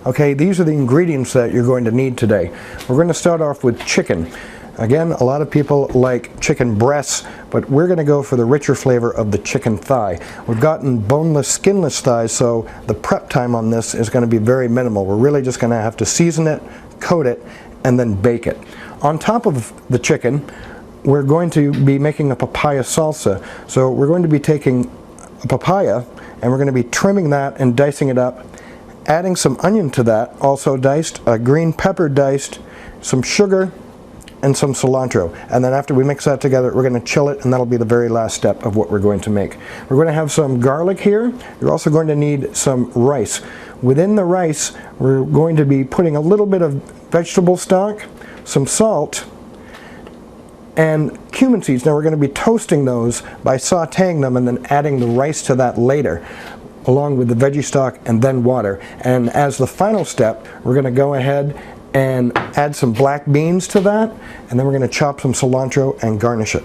Okay, these are the ingredients that you're going to need today. We're going to start off with chicken. Again, a lot of people like chicken breasts, but we're going to go for the richer flavor of the chicken thigh. We've gotten boneless, skinless thighs, so the prep time on this is going to be very minimal. We're really just going to have to season it, coat it, and then bake it. On top of the chicken, we're going to be making a papaya salsa. So we're going to be taking a papaya, and we're going to be trimming that and dicing it up, adding some onion to that, also diced, a green pepper diced, some sugar, and some cilantro. And then after we mix that together, we're going to chill it, and that'll be the very last step of what we're going to make. We're going to have some garlic here. You're also going to need some rice. Within the rice, we're going to be putting a little bit of vegetable stock, some salt, and cumin seeds. Now we're going to be toasting those by sauteing them and then adding the rice to that later, along with the veggie stock and then water. And as the final step, we're going to go ahead and add some black beans to that, and then we're going to chop some cilantro and garnish it.